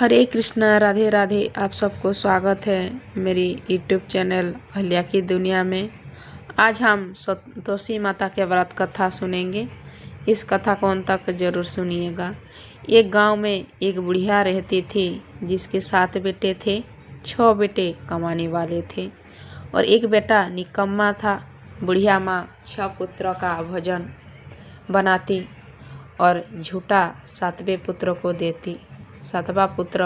हरे कृष्णा, राधे राधे। आप सबको स्वागत है मेरी यूट्यूब चैनल अहल्या की दुनिया में। आज हम संतोषी माता के व्रत कथा सुनेंगे। इस कथा को अंत तक जरूर सुनिएगा। एक गांव में एक बुढ़िया रहती थी जिसके 7 बेटे थे। 6 बेटे कमाने वाले थे और एक बेटा निकम्मा था। बुढ़िया माँ 6 पुत्रों का भोजन बनाती और झूठा 7वें पुत्र को देती। 7वां पुत्र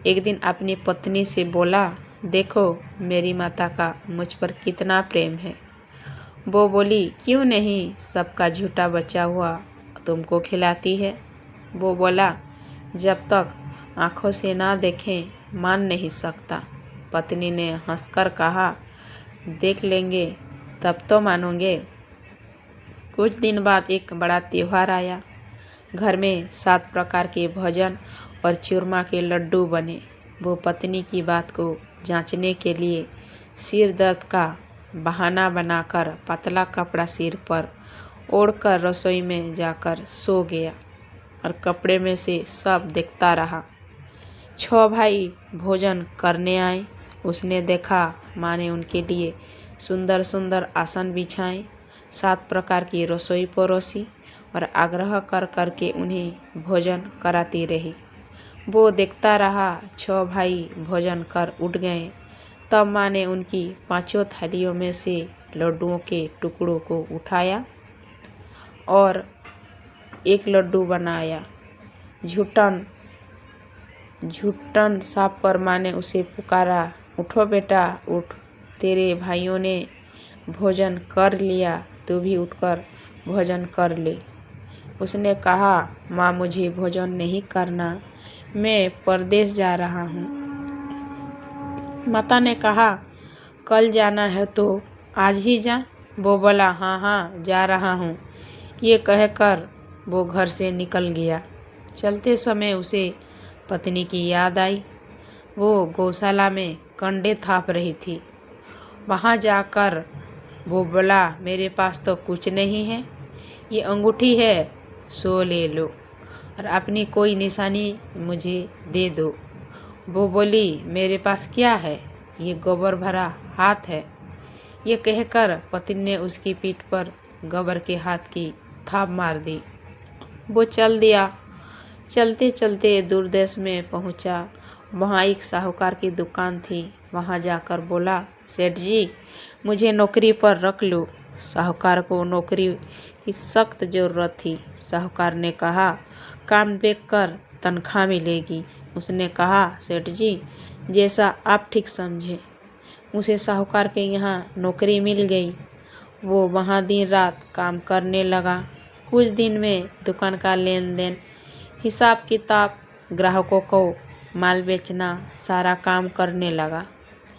एक दिन अपनी पत्नी से बोला, देखो मेरी माता का मुझ पर कितना प्रेम है। वो बोली, क्यों नहीं सबका झूठा बचा हुआ तुमको खिलाती है। वो बोला, जब तक आँखों से ना देखें मान नहीं सकता। पत्नी ने हंसकर कहा, देख लेंगे तब तो मानोगे। कुछ दिन बाद एक बड़ा त्योहार आया। घर में 7 प्रकार के भोजन और चूरमा के लड्डू बने। वो पत्नी की बात को जांचने के लिए सिर दर्द का बहाना बनाकर पतला कपड़ा सिर पर ओढ़कर रसोई में जाकर सो गया और कपड़े में से सब देखता रहा। 6 भाई भोजन करने आए। उसने देखा माँ ने उनके लिए सुंदर सुंदर आसन बिछाए, 7 प्रकार की रसोई परोसी और आग्रह कर करके उन्हें भोजन कराती रही। वो देखता रहा। 6 भाई भोजन कर उठ गए। तब माँ ने उनकी 5 थालियों में से लड्डुओं के टुकड़ों को उठाया और एक लड्डू बनाया। झूठन साफ कर माँ ने उसे पुकारा, उठो बेटा उठ, तेरे भाइयों ने भोजन कर लिया, तू भी उठकर भोजन कर ले। उसने कहा, माँ मुझे भोजन नहीं करना, मैं परदेश जा रहा हूँ। माता ने कहा, कल जाना है तो आज ही जा। वो बोला, हाँ हाँ जा रहा हूँ। ये कहकर वो घर से निकल गया। चलते समय उसे पत्नी की याद आई। वो गौशाला में कंडे थाप रही थी। वहाँ जाकर वो बोला, मेरे पास तो कुछ नहीं है, ये अंगूठी है, सो ले लो और अपनी कोई निशानी मुझे दे दो। वो बोली, मेरे पास क्या है, ये गोबर भरा हाथ है। ये कहकर पत्नी ने उसकी पीठ पर गोबर के हाथ की थाप मार दी। वो चल दिया। चलते चलते दूर देश में पहुंचा। वहाँ एक साहूकार की दुकान थी। वहाँ जाकर बोला, सेठ जी मुझे नौकरी पर रख लो। साहूकार को नौकरी की सख्त ज़रूरत थी। साहूकार ने कहा, काम देखकर तनख्वाह मिलेगी। उसने कहा, सेठ जी जैसा आप ठीक समझे। उसे साहूकार के यहाँ नौकरी मिल गई। वो वहाँ दिन रात काम करने लगा। कुछ दिन में दुकान का लेन देन, हिसाब किताब, ग्राहकों को माल बेचना, सारा काम करने लगा।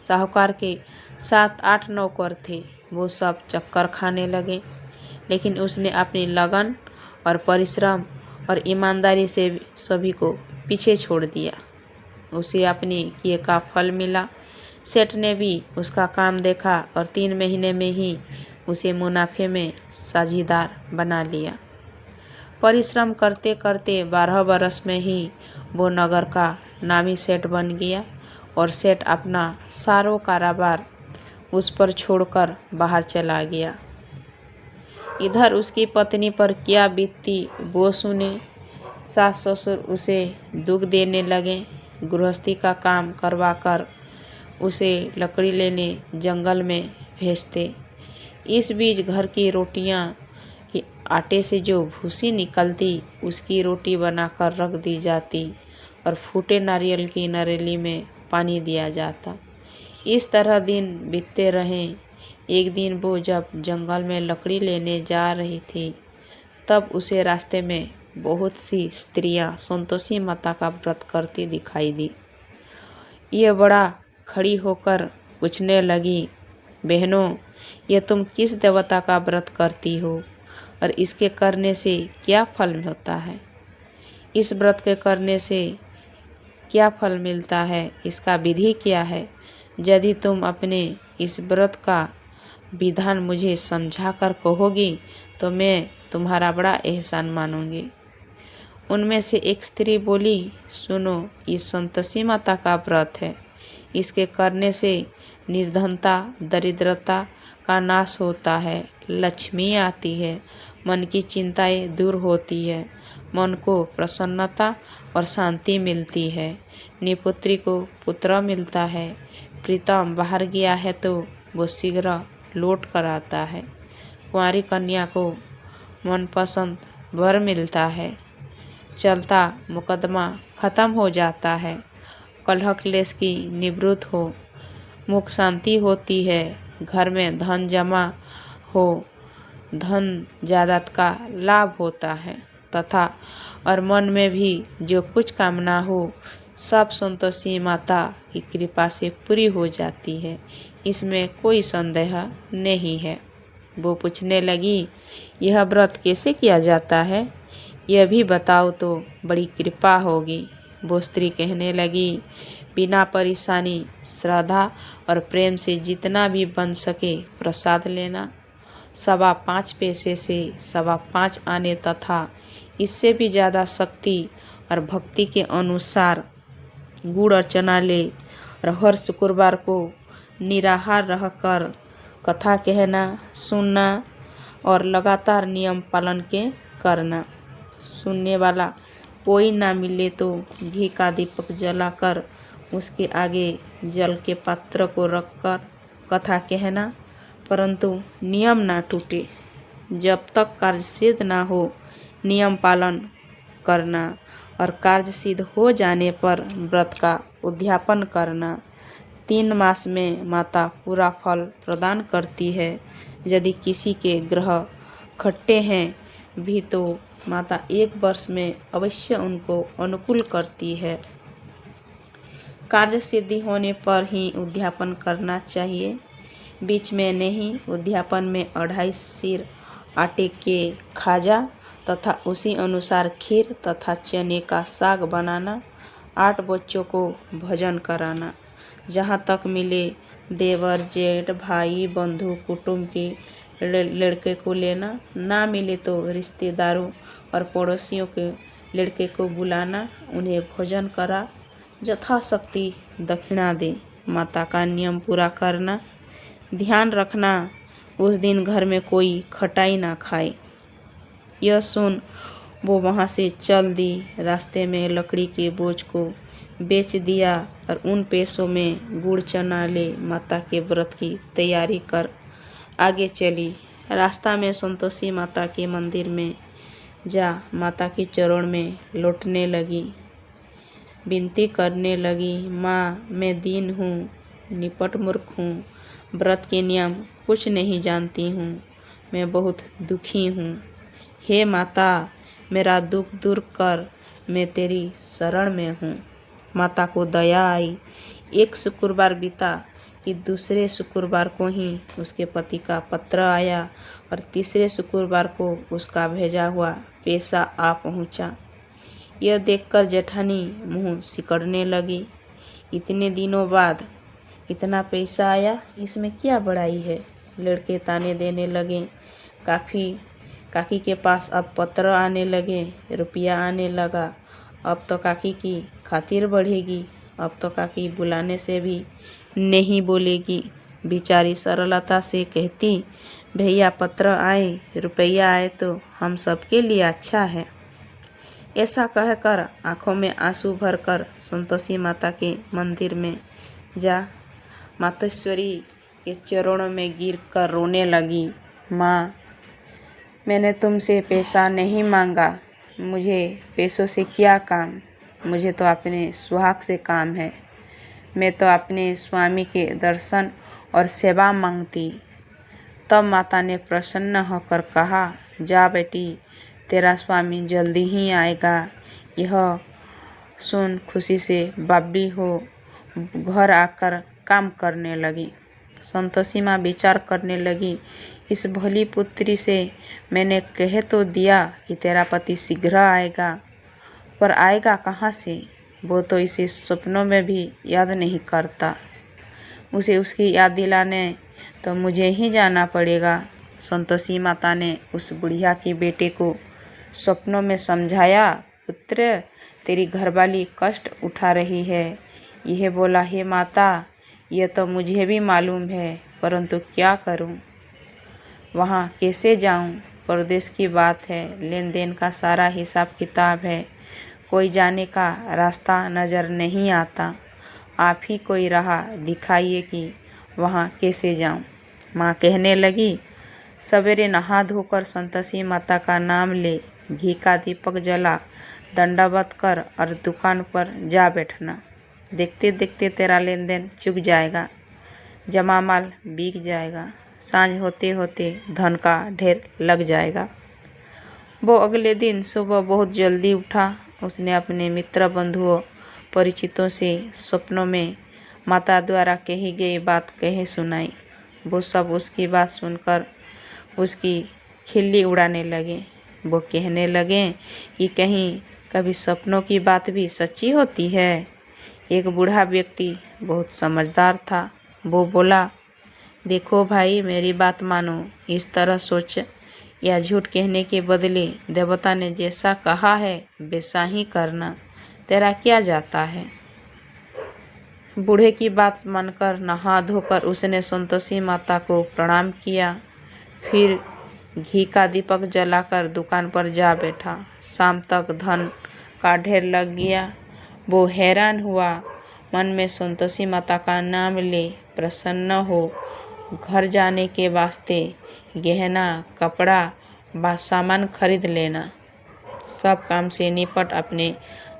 साहूकार के 7-8 नौकर थे। वो सब चक्कर खाने लगे, लेकिन उसने अपनी लगन और परिश्रम और ईमानदारी से सभी को पीछे छोड़ दिया। उसे अपने किए का फल मिला। सेठ ने भी उसका काम देखा और 3 महीने में ही उसे मुनाफे में साझीदार बना लिया। परिश्रम करते करते 12 बरस में ही वो नगर का नामी सेठ बन गया और सेठ अपना सारा कारोबार उस पर छोड़कर बाहर चला गया। इधर उसकी पत्नी पर क्या बीतती वो सुने। सास ससुर उसे दुख देने लगे। गृहस्थी का काम करवाकर उसे लकड़ी लेने जंगल में भेजते। इस बीच घर की रोटियां की आटे से जो भूसी निकलती उसकी रोटी बनाकर रख दी जाती और फूटे नारियल की नरेली में पानी दिया जाता। इस तरह दिन बीतते रहे। एक दिन वो जब जंगल में लकड़ी लेने जा रही थी, तब उसे रास्ते में बहुत सी स्त्रियां संतोषी माता का व्रत करती दिखाई दी। ये बड़ा खड़ी होकर पूछने लगी, बहनों ये तुम किस देवता का व्रत करती हो और इसके करने से क्या फल होता है? इस व्रत के करने से क्या फल मिलता है? इसका विधि क्या है? यदि तुम अपने इस व्रत का विधान मुझे समझा कर कहोगी तो मैं तुम्हारा बड़ा एहसान मानूंगी। उनमें से एक स्त्री बोली, सुनो, ये संतोषी माता का व्रत है। इसके करने से निर्धनता, दरिद्रता का नाश होता है, लक्ष्मी आती है, मन की चिंताएं दूर होती है, मन को प्रसन्नता और शांति मिलती है, निपुत्री को पुत्र मिलता है, प्रीतम बाहर गया है तो वो शीघ्र लौट कर आता है, कुंवारी कन्या को मनपसंद वर मिलता है, चलता मुकदमा खत्म हो जाता है, कलह क्लेश की निवृत्त हो, मुख शांति होती है, घर में धन जमा हो, धन जायदाद का लाभ होता है तथा और मन में भी जो कुछ कामना हो सब संतोषी माता की कृपा से पूरी हो जाती है। इसमें कोई संदेह नहीं है। वो पूछने लगी, यह व्रत कैसे किया जाता है, यह भी बताओ तो बड़ी कृपा होगी। वो स्त्री कहने लगी, बिना परेशानी, श्रद्धा और प्रेम से जितना भी बन सके प्रसाद लेना, 5.25 पैसे से 5.25 आने तथा इससे भी ज़्यादा शक्ति और भक्ति के अनुसार गुड़ और चना ले और हर शुक्रवार को निराहार रहकर कथा कहना, सुनना और लगातार नियम पालन के करना। सुनने वाला कोई ना मिले तो घी का दीपक जलाकर उसके आगे जल के पात्र को रखकर कथा कहना, परंतु नियम ना टूटे। जब तक कार्य सिद्ध ना हो नियम पालन करना और कार्य सिद्ध हो जाने पर व्रत का उद्यापन करना। 3 मास में माता पूरा फल प्रदान करती है। यदि किसी के ग्रह खट्टे हैं भी तो माता 1 वर्ष में अवश्य उनको अनुकूल करती है। कार्य सिद्धि होने पर ही उद्यापन करना चाहिए, बीच में नहीं। उद्यापन में 2.5 सिर आटे के खाजा तथा उसी अनुसार खीर तथा चने का साग बनाना, 8 बच्चों को भोजन कराना, जहाँ तक मिले देवर, जेठ, भाई, बंधु, कुटुंब के लड़के को लेना, ना मिले तो रिश्तेदारों और पड़ोसियों के लड़के को बुलाना, उन्हें भोजन करा, यथाशक्ति दक्षिणा दे, माता का नियम पूरा करना। ध्यान रखना उस दिन घर में कोई खटाई ना खाए। यह सुन वो वहाँ से चल दी। रास्ते में लकड़ी के बोझ को बेच दिया और उन पैसों में गुड़ चना ले माता के व्रत की तैयारी कर आगे चली। रास्ता में संतोषी माता के मंदिर में जा माता के चरण में लौटने लगी, विनती करने लगी, माँ मैं दीन हूँ, निपट मूर्ख हूँ, व्रत के नियम कुछ नहीं जानती हूँ, मैं बहुत दुखी हूँ। हे माता, मेरा दुख दूर कर, मैं तेरी शरण में हूँ। माता को दया आई। एक शुक्रवार बीता कि दूसरे शुक्रवार को ही उसके पति का पत्र आया और तीसरे शुक्रवार को उसका भेजा हुआ पैसा आ पहुँचा। यह देखकर जेठानी मुँह सिकड़ने लगी। इतने दिनों बाद इतना पैसा आया, इसमें क्या बड़ाई है। लड़के ताने देने लगे। काकी के पास अब पत्र आने लगे, रुपया आने लगा। अब तो काकी की खातिर बढ़ेगी, अब तो काकी बुलाने से भी नहीं बोलेगी। बेचारी सरलता से कहती, भैया पत्र आए, रुपया आए तो हम सबके लिए अच्छा है। ऐसा कहकर आंखों में आंसू भरकर संतोषी माता के मंदिर में जा मातेश्वरी के चरणों में गिरकर रोने लगी। माँ, मैंने तुमसे पैसा नहीं मांगा, मुझे पैसों से क्या काम, मुझे तो अपने सुहाग से काम है। मैं तो अपने स्वामी के दर्शन और सेवा मांगती। तब माता ने प्रसन्न होकर कहा, जा बेटी, तेरा स्वामी जल्दी ही आएगा। यह सुन खुशी से बावली हो घर आकर काम करने लगी। संतोषी माँ विचार करने लगी, इस भली पुत्री से मैंने कह तो दिया कि तेरा पति शीघ्र आएगा, पर आएगा कहाँ से। वो तो इसे सपनों में भी याद नहीं करता। उसे उसकी याद दिलाने तो मुझे ही जाना पड़ेगा। संतोषी माता ने उस बुढ़िया के बेटे को सपनों में समझाया पुत्र, तेरी घरवाली कष्ट उठा रही है। यह बोला, हे माता, यह तो मुझे भी मालूम है, परंतु क्या करूं? वहाँ कैसे जाऊं? परदेश की बात है, लेन देन का सारा हिसाब किताब है, कोई जाने का रास्ता नज़र नहीं आता। आप ही कोई राह दिखाइए कि वहाँ कैसे जाऊं। माँ कहने लगी, सवेरे नहा धोकर संतोषी माता का नाम ले, घी का दीपक जला, दंडवत कर और दुकान पर जा बैठना। देखते देखते तेरा लेन देन चुक जाएगा, जमा माल बिक जाएगा, सांझ होते होते धन का ढेर लग जाएगा। वो अगले दिन सुबह बहुत जल्दी उठा। उसने अपने मित्र बंधुओं परिचितों से सपनों में माता द्वारा कही गई बात कहे सुनाई। वो सब उसकी बात सुनकर उसकी खिल्ली उड़ाने लगे। वो कहने लगे कि कहीं कभी सपनों की बात भी सच्ची होती है। एक बूढ़ा व्यक्ति बहुत समझदार था। वो बोला, देखो भाई, मेरी बात मानो, इस तरह सोच या झूठ कहने के बदले देवता ने जैसा कहा है वैसा ही करना, तेरा क्या जाता है। बूढ़े की बात मानकर नहा धोकर उसने संतोषी माता को प्रणाम किया। फिर घी का दीपक जलाकर दुकान पर जा बैठा। शाम तक धन का ढेर लग गया। वो हैरान हुआ, मन में संतोषी माता का नाम ले प्रसन्न हो घर जाने के वास्ते गहना, कपड़ा सामान खरीद लेना। सब काम से निपट अपने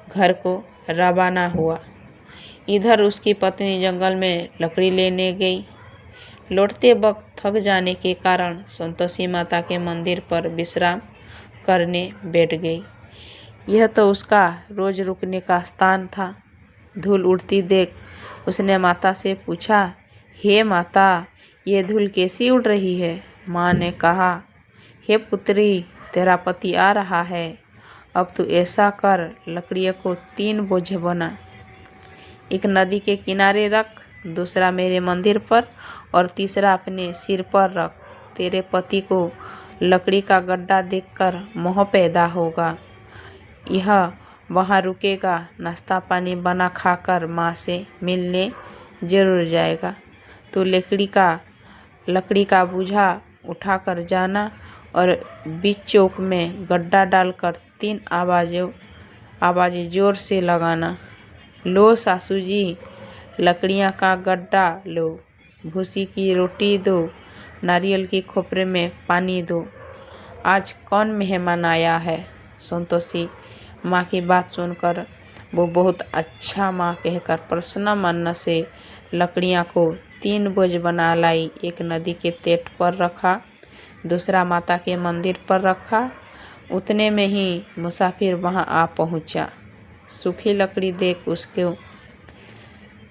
घर को रवाना हुआ। इधर उसकी पत्नी जंगल में लकड़ी लेने गई। लौटते वक्त थक जाने के कारण संतोषी माता के मंदिर पर विश्राम करने बैठ गई। यह तो उसका रोज रुकने का स्थान था। धूल उड़ती देख उसने माता से पूछा, हे माता, ये धूल कैसी उड़ रही है? माँ ने कहा, हे पुत्री, तेरा पति आ रहा है। अब तू ऐसा कर, लकड़ियों को 3 बोझ बना, एक नदी के किनारे रख, दूसरा मेरे मंदिर पर और तीसरा अपने सिर पर रख। तेरे पति को लकड़ी का गड्ढा देखकर मोह पैदा होगा। यह वहाँ रुकेगा, नाश्ता पानी बना खाकर माँ से मिलने जरूर जाएगा। तो लकड़ी का बोझा उठाकर जाना और बीच चौक में गड्ढा डालकर 3 आवाज़ें जोर से लगाना। लो सासू जी, लकड़ियाँ का गड्ढा लो, भूसी की रोटी दो, नारियल की खोपरे में पानी दो। आज कौन मेहमान आया है? संतोषी माँ की बात सुनकर वो बहुत अच्छा माँ कहकर प्रसन्न मन से लकड़ियाँ को 3 बोझ बना लाई। एक नदी के तट पर रखा, दूसरा माता के मंदिर पर रखा। उतने में ही मुसाफिर वहाँ आ पहुँचा। सूखी लकड़ी देख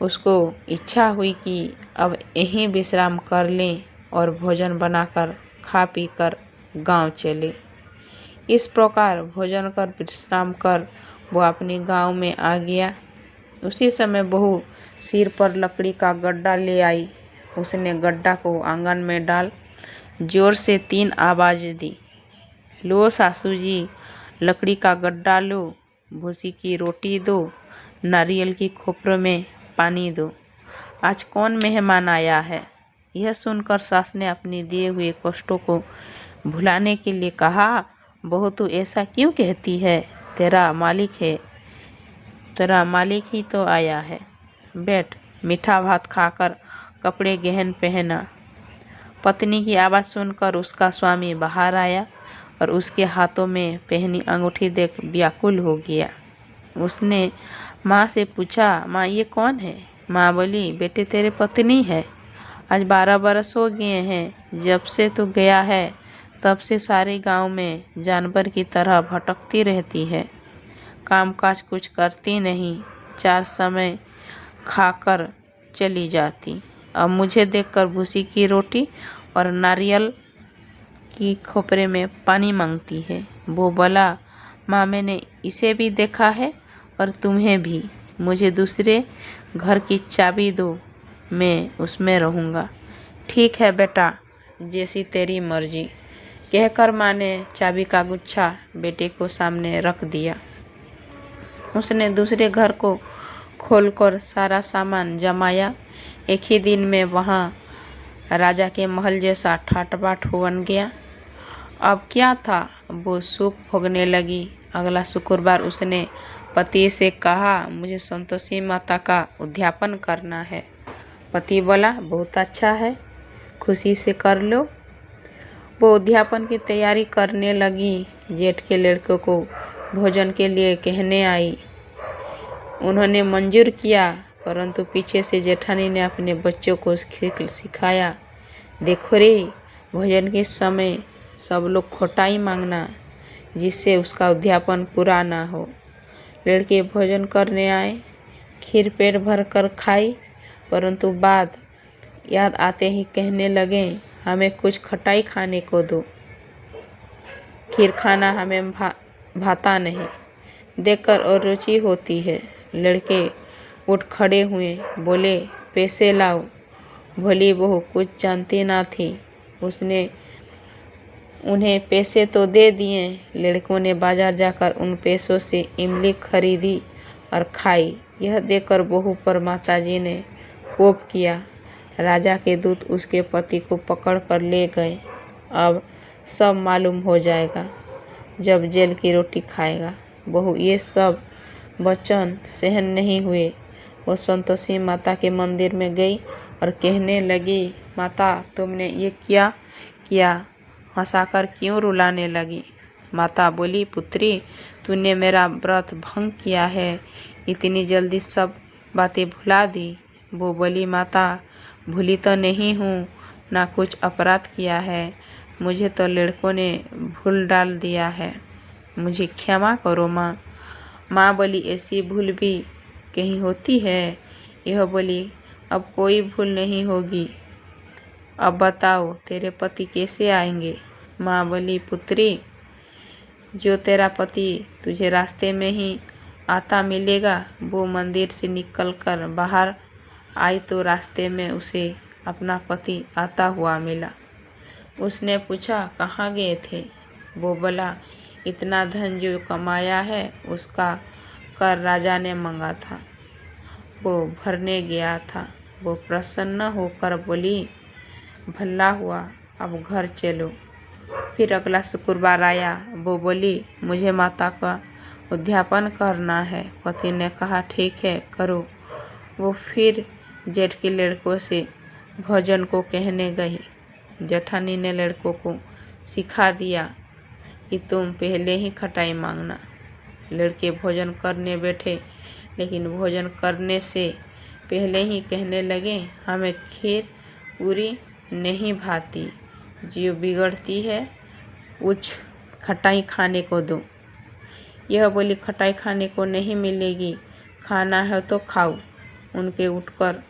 उसको इच्छा हुई कि अब यहीं विश्राम कर लें और भोजन बनाकर खा पी कर गाँव चले। इस प्रकार भोजन कर विश्राम कर वो अपने गांव में आ गया। उसी समय बहू सिर पर लकड़ी का गड्ढा ले आई। उसने गड्ढा को आंगन में डाल जोर से 3 आवाज़ दी। लो सासू जी, लकड़ी का गड्ढा लो, भूसी की रोटी दो, नारियल की खोपरे में पानी दो। आज कौन मेहमान आया है? यह सुनकर सास ने अपने दिए हुए कष्टों को भुलाने के लिए कहा, बहू तू ऐसा क्यों कहती है? तेरा मालिक ही तो आया है। बैठ, मीठा भात खाकर कपड़े गहन पहना। पत्नी की आवाज़ सुनकर उसका स्वामी बाहर आया और उसके हाथों में पहनी अंगूठी देख व्याकुल हो गया। उसने माँ से पूछा, माँ ये कौन है? माँ बोली, बेटे तेरे पत्नी है। आज 12 बरस हो गए हैं जब से तू गया है, तब से सारे गांव में जानवर की तरह भटकती रहती है, कामकाज कुछ करती नहीं, 4 समय खाकर चली जाती। अब मुझे देखकर भूसी की रोटी और नारियल की खोपरे में पानी मांगती है। वो बोला, माँ मैंने इसे भी देखा है और तुम्हें भी। मुझे दूसरे घर की चाबी दो, मैं उसमें रहूँगा। ठीक है बेटा, जैसी तेरी मर्जी, कहकर माँ ने चाबी का गुच्छा बेटे को सामने रख दिया। उसने दूसरे घर को खोलकर सारा सामान जमाया। एक ही दिन में वहाँ राजा के महल जैसा ठाट-बाट बन गया। अब क्या था, वो सुख भोगने लगी। अगला शुक्रवार उसने पति से कहा, मुझे संतोषी माता का उद्यापन करना है। पति बोला, बहुत अच्छा है, खुशी से कर लो। वो उद्यापन की तैयारी करने लगी। जेठ के लड़कों को भोजन के लिए कहने आई। उन्होंने मंजूर किया, परंतु पीछे से जेठानी ने अपने बच्चों को सिखाया, देखो रे, भोजन के समय सब लोग खटाई मांगना, जिससे उसका उद्यापन पूरा ना हो। लड़के भोजन करने आए, खीर पेट भर कर खाई, परंतु बाद याद आते ही कहने लगे, हमें कुछ खटाई खाने को दो, खीर खाना हमें भाता नहीं, देखकर और रुचि होती है। लड़के उठ खड़े हुए, बोले, पैसे लाओ। भोली बहू कुछ जानती ना थी, उसने उन्हें पैसे तो दे दिए। लड़कों ने बाजार जाकर उन पैसों से इमली खरीदी और खाई। यह देखकर बहू पर माताजी ने कोप किया। राजा के दूत उसके पति को पकड़ कर ले गए। अब सब मालूम हो जाएगा जब जेल की रोटी खाएगा। बहू ये सब वचन सहन नहीं हुए। वो संतोषी माता के मंदिर में गई और कहने लगी, माता, तुमने ये क्या किया? हंसाकर क्यों रुलाने लगी? माता बोली, पुत्री, तूने मेरा व्रत भंग किया है, इतनी जल्दी सब बातें भुला दी। वो बोली, माता, भूली तो नहीं हूँ, ना कुछ अपराध किया है, मुझे तो लड़कों ने भूल डाल दिया है, मुझे क्षमा करो माँ। माँ बोली, ऐसी भूल भी कहीं होती है? यह बोली, अब कोई भूल नहीं होगी। अब बताओ, तेरे पति कैसे आएंगे? माँ बोली, पुत्री, जो तेरा पति तुझे रास्ते में ही आता मिलेगा। वो मंदिर से निकलकर बाहर आई तो रास्ते में उसे अपना पति आता हुआ मिला। उसने पूछा, कहाँ गए थे? वो बोला, इतना धन जो कमाया है उसका कर राजा ने मांगा था, वो भरने गया था। वो प्रसन्न होकर बोली, भला हुआ, अब घर चलो। फिर अगला शुक्रवार आया। वो बोली, मुझे माता का उद्यापन करना है। पति ने कहा, ठीक है, करो। वो फिर जेठ के लड़कों से भोजन को कहने गई। जेठानी ने लड़कों को सिखा दिया कि तुम पहले ही खटाई मांगना। लड़के भोजन करने बैठे, लेकिन भोजन करने से पहले ही कहने लगे, हमें खीर पूरी नहीं भाती, जो बिगड़ती है कुछ खटाई खाने को दो। यह बोली, खटाई खाने को नहीं मिलेगी, खाना है तो खाओ। उनके उठकर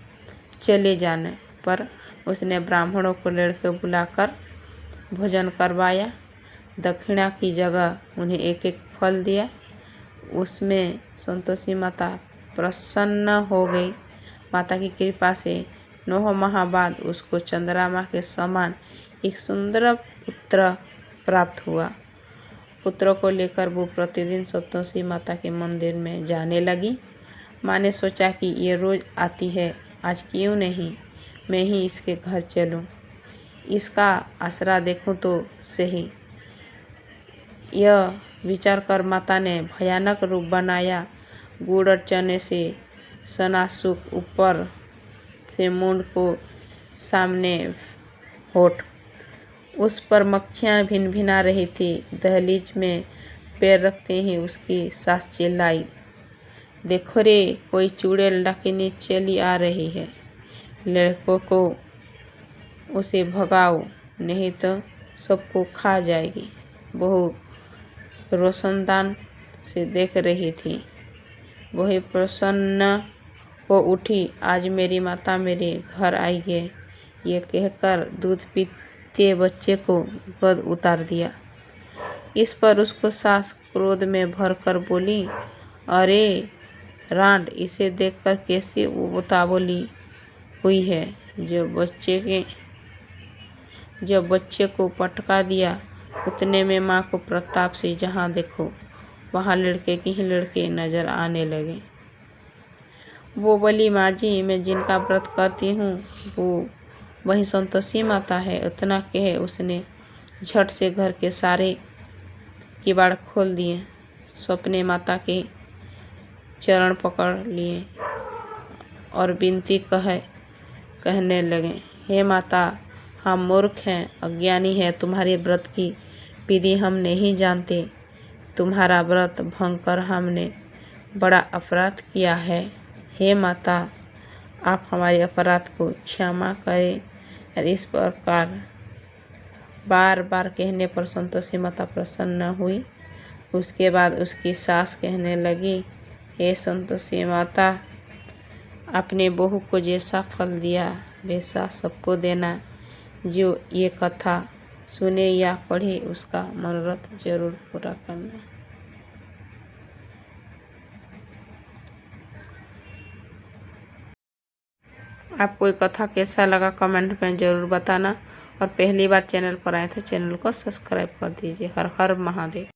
चले जाने पर उसने ब्राह्मणों को लड़के बुलाकर भोजन करवाया। दक्षिणा की जगह उन्हें एक एक फल दिया। उसमें संतोषी माता प्रसन्न हो गई। माता की कृपा से 9 माह बाद उसको चंद्रमा के समान एक सुंदर पुत्र प्राप्त हुआ। पुत्र को लेकर वो प्रतिदिन संतोषी माता के मंदिर में जाने लगी। माँ ने सोचा कि ये रोज़ आती है, आज क्यों नहीं मैं ही इसके घर चलूं, इसका आसरा देखूं तो सही। यह विचार कर माता ने भयानक रूप बनाया। गुड़ और चने से सना सूख, ऊपर से मुंड को सामने होठ, उस पर मक्खियाँ भिनभिना रही थी। दहलीज में पैर रखते ही उसकी सास चिल्लाई, देखो रे, कोई चुड़ैल डाकिनी चली आ रही है, लड़कों को उसे भगाओ, नहीं तो सबको खा जाएगी। बहू रोशनदान से देख रही थी। वही प्रसन्न हो उठी, आज मेरी माता मेरे घर आई है, ये कहकर दूध पीते बच्चे को गोद उतार दिया। इस पर उसको सास क्रोध में भरकर बोली, अरे रांड, इसे देखकर कैसी उतावली हुई है, जब बच्चे को पटका दिया। उतने में माँ को प्रताप से जहाँ देखो वहाँ लड़के की ही लड़के नजर आने लगे। वो बोली, माँ जी, मैं जिनका व्रत करती हूँ वो वही संतोषी माता है। उतना कहे उसने झट से घर के सारे किवाड़ खोल दिए, सपने माता के चरण पकड़ लिए और विनती कहने लगे, हे माता, हम मूर्ख हैं, अज्ञानी हैं, तुम्हारे व्रत की विधि हम नहीं जानते। तुम्हारा व्रत भंग कर हमने बड़ा अपराध किया है। हे माता, आप हमारे अपराध को क्षमा करें। और इस प्रकार बार बार कहने पर संतोषी माता प्रसन्न हुई। उसके बाद उसकी सास कहने लगी, हे संतोषी माता, अपने बहू को जैसा फल दिया वैसा सबको देना। जो ये कथा सुने या पढ़े उसका मनोरथ जरूर पूरा करना। आपको ये कथा कैसा लगा कमेंट में ज़रूर बताना और पहली बार चैनल पर आए तो चैनल को सब्सक्राइब कर दीजिए। हर हर महादेव।